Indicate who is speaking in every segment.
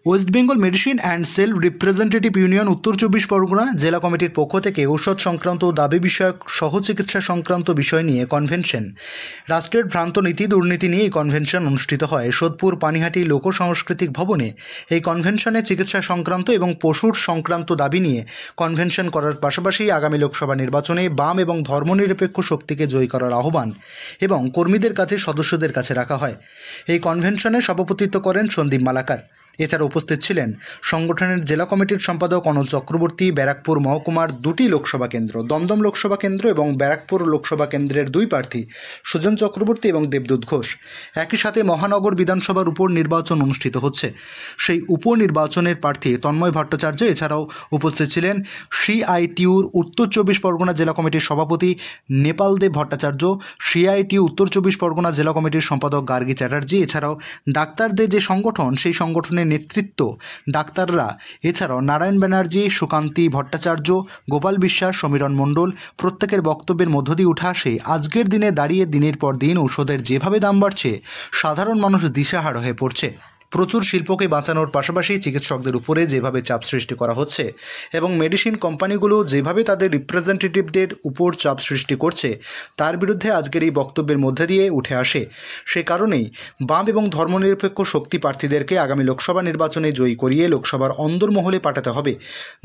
Speaker 1: West Bengal medicine and self representative union উত্তর 24 পরগনা জেলা কমিটির পক্ষ থেকে ঔষধ সংক্রান্ত দাবি বিষয়ক সহচিকিৎসা সংক্রান্ত বিষয় নিয়ে কনভেনশন। রাষ্ট্রের ভ্রান্ত নীতি দুর্নীতি নিয়ে এই কনভেনশন অনুষ্ঠিত হয় সোদপুর পানিহাটি লোক সাংস্কৃতিক ভবনে। এই কনভেনশনে চিকিৎসা সংক্রান্ত এবং পশুর সংক্রান্ত দাবি নিয়ে কনভেনশন করার পাশাপাশি আগামী লোকসভা নির্বাচনে বাম এবং ধর্মনিরপেক্ষ শক্তিকে জয়ী করার আহ্বান এবং কর্মীদের কাছে সদস্যদের কাছে রাখা হয়। এই কনভেনশনে সভাপতিত্ব করেন সন্দীপ মালাকার। এছাড়া উপস্থিত ছিলেন সংগঠনের জেলা কমিটির সম্পাদক অনল চক্রবর্তী, ব্যারাকপুর মহকুমার 2টি লোকসভা কেন্দ্র দমদম লোকসভা কেন্দ্র এবং ব্যারাকপুর লোকসভা কেন্দ্রের 2 প্রার্থী সুজন চক্রবর্তী এবং দেবদূত ঘোষ। একই সাথে মহানগর বিধানসভার উপনির্বাচন অনুষ্ঠিত হচ্ছে, সেই উপনির্বাচনের প্রার্থী তন্ময় ভট্টাচার্য। এছাড়াও উপস্থিত ছিলেন সিআইটিউর উত্তর 24 পরগনা জেলা কমিটির সভাপতি নেপাল দেব ভট্টাচার্য, সিআইটিউ উত্তর 24 পরগনা জেলা কমিটির সম্পাদক গার্গী চ্যাটার্জি। এছাড়াও ডাক্তারদের যে সংগঠন, সেই সংগঠনের নেতৃত্ব ডাক্তাররা, এছাড়াও নারায়ণ ব্যানার্জি, সুকান্তি ভট্টাচার্য, গোপাল বিশ্বাস, সমীরণ মণ্ডল প্রত্যেকের বক্তব্যের মধ্য দিয়ে উঠে আসে আজকের দিনে দাঁড়িয়ে দিনের পর দিন ঔষধের যেভাবে দাম বাড়ছে, সাধারণ মানুষ দিশাহারা হয়ে পড়ছে। প্রচুর শিল্পকে বাঁচানোর পাশাপাশি চিকিৎসকদের উপরে যেভাবে চাপ সৃষ্টি করা হচ্ছে এবং মেডিসিন কোম্পানিগুলো যেভাবে তাদের রিপ্রেজেন্টেটিভদের উপর চাপ সৃষ্টি করছে, তার বিরুদ্ধে আজকের এই বক্তব্যের মধ্যে দিয়ে উঠে আসে। সে কারণেই বাম এবং ধর্মনিরপেক্ষ শক্তি প্রার্থীদেরকে আগামী লোকসভা নির্বাচনে জয়ী করিয়ে লোকসভার অন্দরমহলে পাঠাতে হবে,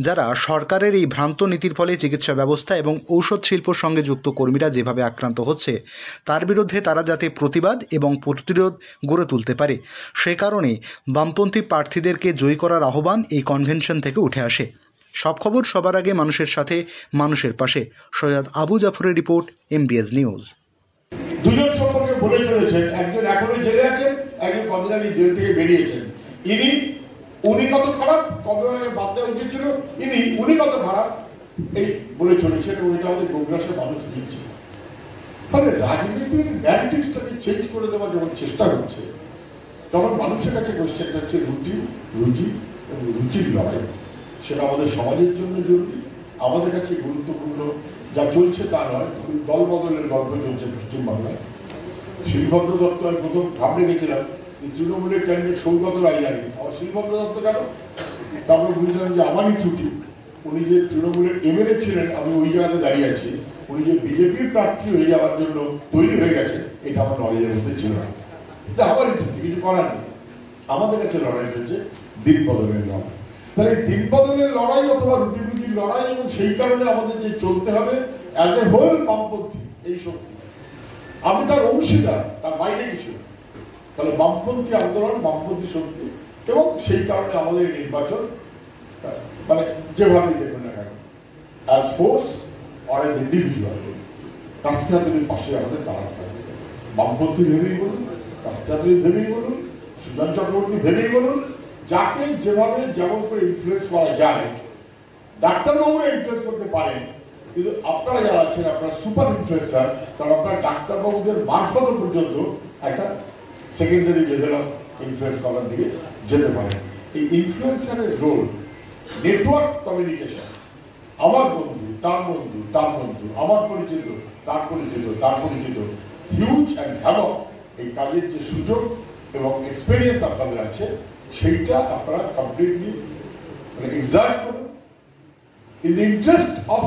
Speaker 1: যারা সরকারের এই ভ্রান্ত নীতির ফলে চিকিৎসা ব্যবস্থা এবং ঔষধ শিল্পর সঙ্গে যুক্ত কর্মীরা যেভাবে আক্রান্ত হচ্ছে, তার বিরুদ্ধে তারা যাতে প্রতিবাদ এবং প্রতিরোধ গড়ে তুলতে পারে। সে কারণে বামপন্থী প্রার্থীদেরকে জয়ী করার আহ্বান এই কনভেনশন থেকে উঠে আসে। সব খবর সবার আগে মানুষের সাথে, মানুষের পাশে। সৈয়দ আবু জাফরের রিপোর্ট, MBS নিউজ।
Speaker 2: দুজন সম্পর্কে বলে চলেছেন, একজন এখনো জেলে আছেন, একজন কদিন আগে জেল থেকে বেরিয়েছেন। উনি কত খারাপ, কবে বাদ দেওয়া উচিত ছিল, উনি কত খারাপ এই বলে চলেছেন এবং এটা আমাদের গোগ্রাসের মানুষ দিচ্ছে। ফলে রাজনীতির ন্যারেটিভসটাকে চেঞ্জ করে দেওয়ার যখন চেষ্টা হচ্ছে, তখন মানুষের কাছে কোশ্চেনটা হচ্ছে রুচি এবং রুচির লড়াই। সেটা আমাদের সমাজের জন্য জরুরি, আমাদের কাছে গুরুত্বপূর্ণ। যা চলছে তা নয়, দল বদলের গল্প চলছে পশ্চিমবাংলায়। শিলভদ্র দত্ত আমি প্রথম ভাবলে গেছিলাম তৃণমূলের ক্যান্ডিডেট সৌগত রায় জানি, আমার শিলভদ্র দত্ত কেন, তারপরে বুঝলাম যে আমারই ত্রুটি। উনি যে তৃণমূলের MLA ছিলেন, আমি ওই জায়গাতে দাঁড়িয়ে আছি। উনি যে বিজেপির প্রার্থী হয়ে যাওয়ার জন্য তৈরি হয়ে গেছে, এটা আমার নলেজের মধ্যে ছিল না। আমারই ত্রুটি, কিছু করার নেই। আমাদের কাছে লড়াই হচ্ছে দিন বদলের লড়াই। তাহলে দিন বদলের লড়াই অথবা রুটির লড়াই, এবং সেই কারণে আমাদের যে চলতে হবে অ্যাজ এ হোল বামপন্থী এই শক্তি। আমি তার অংশীদার, তার বাইরে কিছু। তাহলে বামপন্থী আন্দোলন, বামপন্থী শক্তি, এবং সেই কারণে আমাদের নির্বাচন মানে যেভাবেই দেখুন না কেন, as force or as individual, কাস্তাদের পাশে আমাদের দাঁড়াতে হবে। বামপন্থী ভেবেই বলুন, কাস্তাদের ভেবেই বলুন, সুজন চক্রবর্তী ভেবেই বলুন, যাকে যেভাবে যেমন করে ইনফ্লুয়েন্স করা যায়। ডাক্তারবাবুরা ইনফ্লুয়েন্স করতে পারেন, কিন্তু আপনারা যারা আছেন আপনারা সুপার ইনফ্লুয়েন্সার, কারণ আপনারা ডাক্তারবাবুদের মারফত পর্যন্ত একটা সেকেন্ডারি লেভেল অফ ইনফ্লুয়েন্স করার দিকে যেতে পারেন। এই ইনফ্লুয়েন্সারের রোল, নেটওয়ার্ক কমিউনিকেশন, আমার বন্ধু তার বন্ধু তার বন্ধু, আমার পরিচিত তার পরিচিত তার পরিচিত, হিউজ অ্যান্ড হ্যাভক এই কাজের যে সুযোগ এবং এক্সপেরিয়েন্স আপনাদের আছে, সেইটা আপনারা কমপ্লিটলি এক্সার্ট করুন ইন দ্য ইন্টারেস্ট অফ